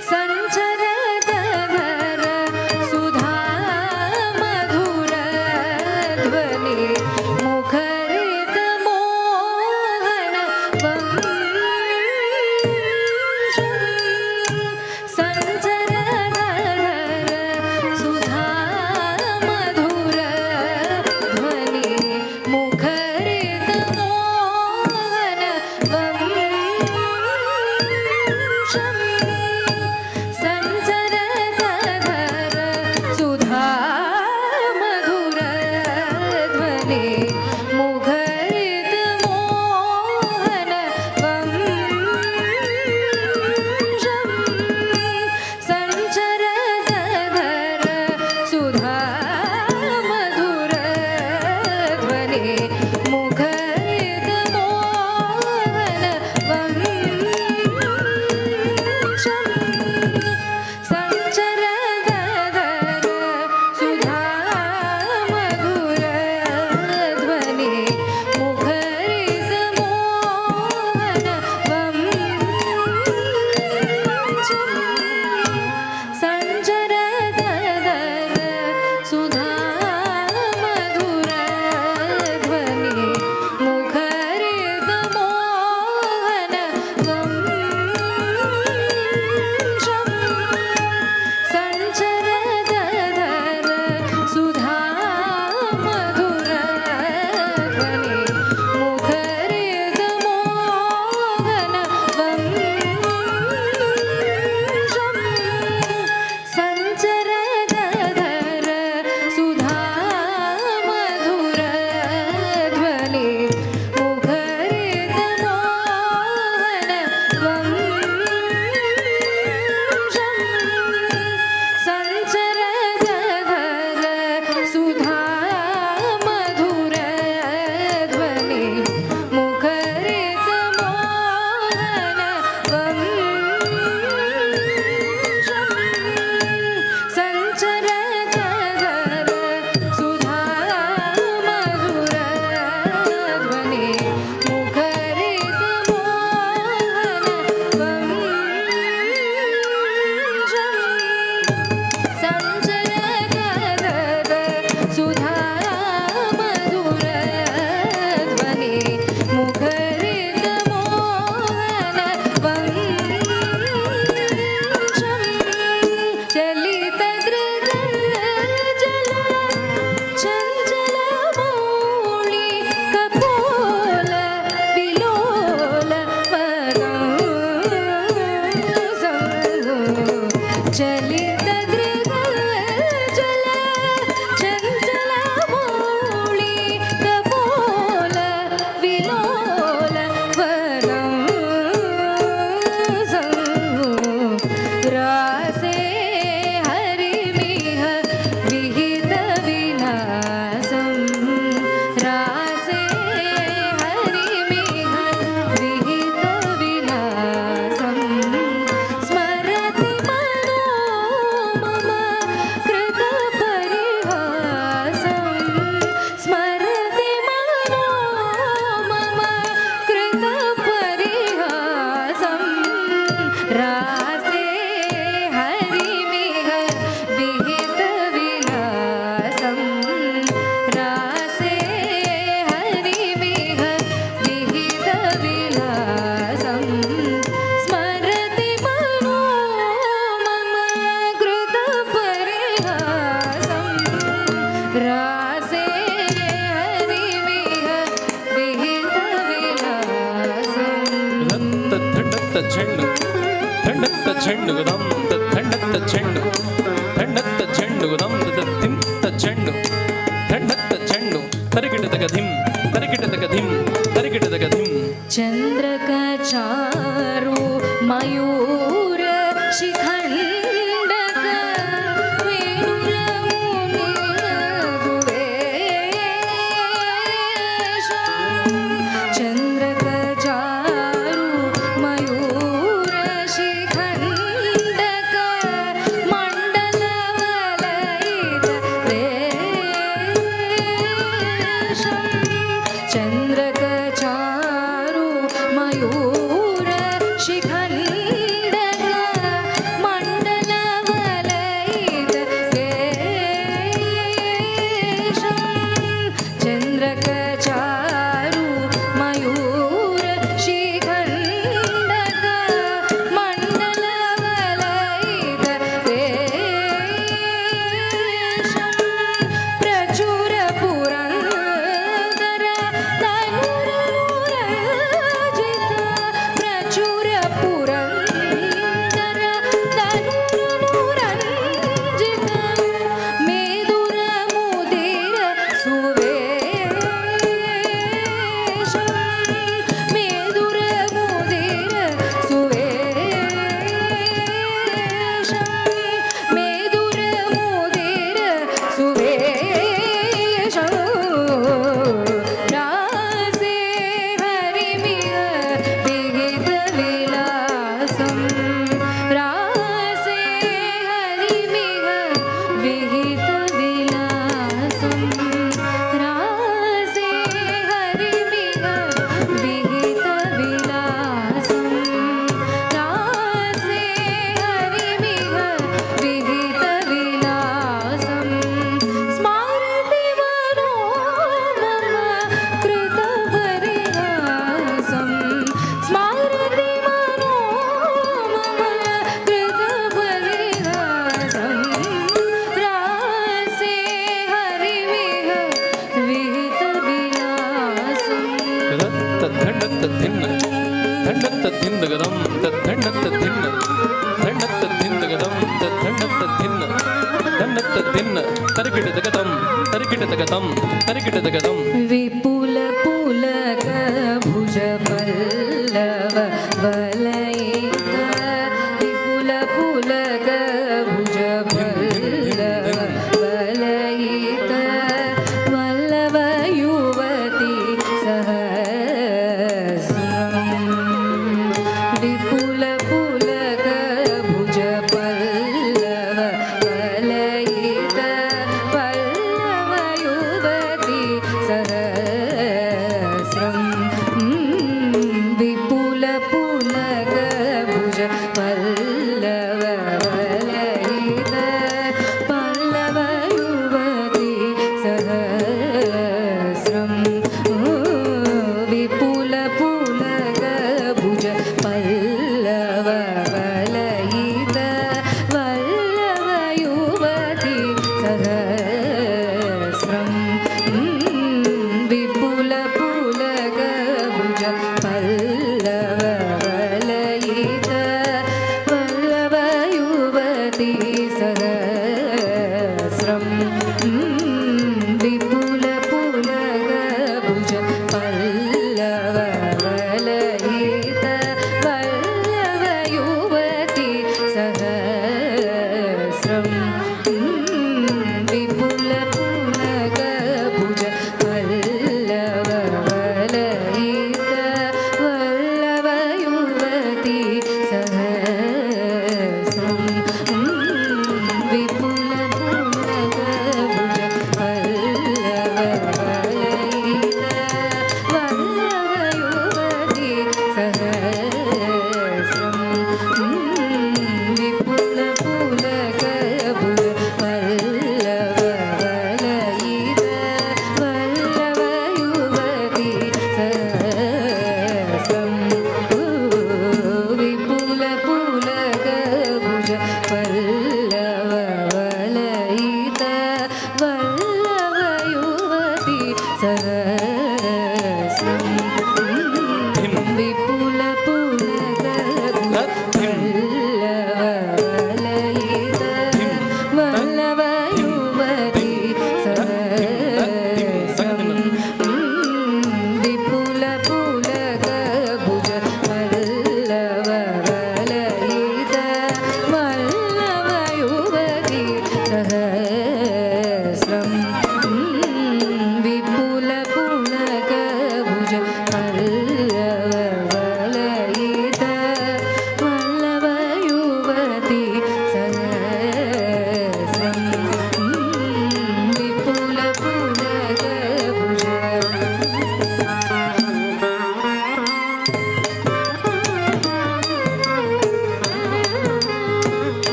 ಸಂಚರದ ಚೆಂಡು ಥಂಡತ್ತ ಚೆಂಡು ಗದಂ ಥಂಡತ್ತ ಚೆಂಡು ಥಂಡತ್ತ ಚೆಂಡು ಗದಂ ತಿಂತ ಚೆಂಡು ಥಂಡತ್ತ ಚೆಂಡು ತರಿಗಿಡದ ಗಧಿಂ ತರಿಗಿಡದ ಗಧಿಂ ತರಿಗಿಡದ ಗಧಿಂ ಚಂದ್ರಕ ಚಾರು ಮಯೂರ ಶಿಖಂಡಕ ವೇಣುರ ಮುನಿರವೇಶ ಚಂದ್ರಕ ಚಾರು ಮಯೂರ ಶಿಖಂಡಕ ಮಂಡಲ ವಲಯಿತ ರೇಷ ಚಂದ್ರಕ ಚಾರು ಮಯೂರ ಶಿಖಂಡಕ ಮಂಡಲ ವಲಯಿತ ರೇಷ ಚಂದ್ರಕ ಚಾರು ಮಯೂರ ಶಿಖಂಡಕ ಮಂಡಲ ವಲಯಿತ ರೇಷ ಪ್ರಚುರ ಪುರಂದರ ಧನುರನುರಜಿತ ಪ್ರಚುರ ಪುರಂದರ ಧನುರನುರಂಜಿತ ಮೇದುರ ಮುದಿರ ಸುವೇಶ ಮೇದುರ ಮುದಿರ ಸುವೇಶ ಮೇದುರ ಮುದಿರ ಸುವೇಶ ರಾಸೆ ಹರಿಮಿಯ ವಿಹಿತ ವಿಲಾಸಂ ರಾಸೆ ಹರಿಮಿಯ ವಿಹಿತ ವಿಲಾಸಂ ರಾಸೆ ಹರಿಮಿಯ ವಿಹಿತ ವಿಲಾಸಂ ರಾಸೆ ಹರಿಮಿಯ ವಿಹಿತ ವಿಲಾಸಂ ಸ್ಮಾರತಿ ಮನೋಮಮ ಕೃತ ಪರಿಹಾಸಂ ಸ್ಮಾರತಿ ಮನೋಮಮ ಕೃತ ಪರಿಹಾಸಂ ರಾಸೆ ಹರಿಮಿಹ ವಿಹಿತ ವಿಲಾಸಂ ಗದತ್ತ ಥಂಡತ್ತ ತಿನ್ನ ಥಂಡತ್ತ ತಿಂದ ಗದಂ ಥಂಡತ್ತ ತಿನ್ನ ಥಂಡತ್ತ ತಿಂದ ಗದಂ ಥಂಡತ್ತ ತಿನ್ನ ಥಂಡತ್ತ ತಿನ್ನ ತರಿಗಿಡದ ಗದಂ ತರಿಗಿಡದ ಗದಂ ತರಿಗಿಡದ ಗದಂ ವಿಪುಲ ಪುಲಕ ಭುಜ ಪಲ್ಲವ ವಲಯಿಕ ವಿಪುಲ ಪುಲಕ ಭುಜ ಪಲ್ಲವ ವಲಯಿಕ ವಲ್ಲವ ಯುವತಿ ಸಹಸ್ರಂ ವಿಪುಲ ಪುಲಕ ಭುಜ ಪಲ್ಲವ ವಲಯಿಕ ಪಲ್ಲವ ಯುವತಿ ಸಹಸ್ರಂ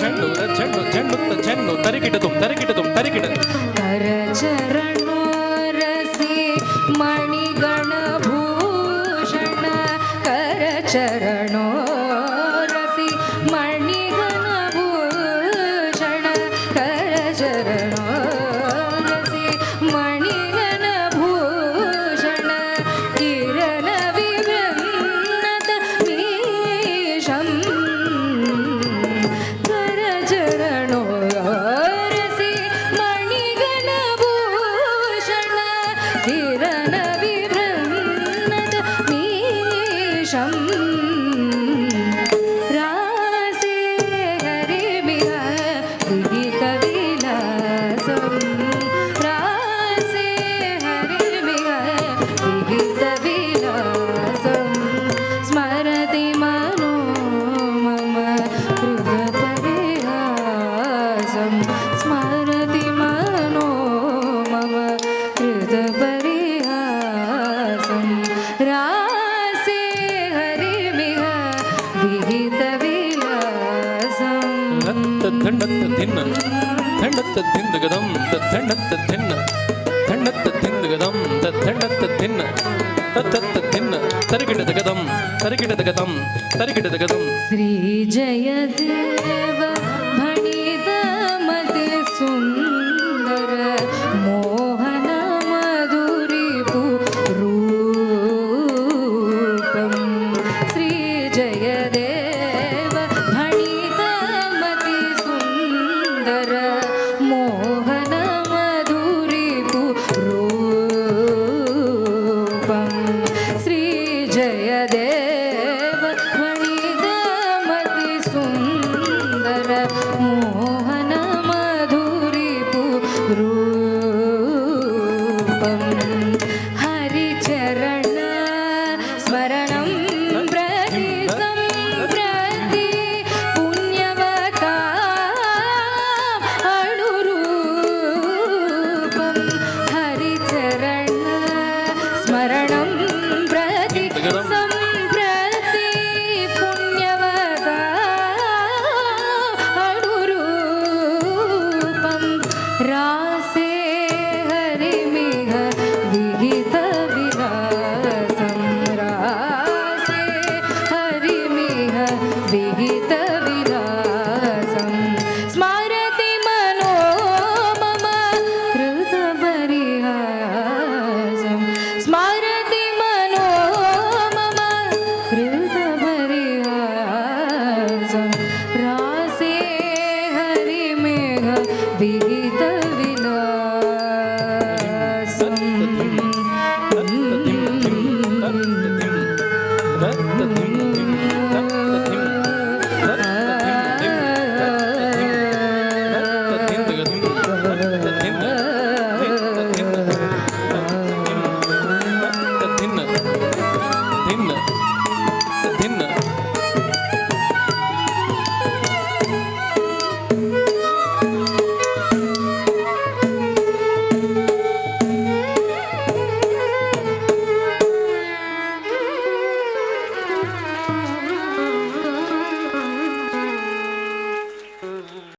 ಚೆಂಡು ಚೆಂಡುತ್ತ ಚೆಂಡು ತರಿಗಿಡದುಂ करचरणो रसि मणिगणभूषण करचरणो रसि मणिगणभूषण करचरणो रसि मणिगणभूषण किरण विभ्रन्नत मीशम् करचरणो रसि मणिगणभूषण किरण विभ्रन्नत मीशम् रासे हरिमिह विहितविलासम् रासे हरिमिह विहितविलासम् स्मरति मनो मम हृदपरिहासं स्मरति मनो मम हृदपरिहासं रासे हरिमिह विहितविलासम् ದಂಡತ್ತ ತಿನ್ನ ಗದಂ ದಂಡತ್ತ ತಿನ್ನಗದಂ ದಂಡತ್ತ ತಿನ್ನ ತತ್ತತ್ತ ತಿನ್ನ ತರಿಗಿಡದ ಗದಂ श्री जयदेव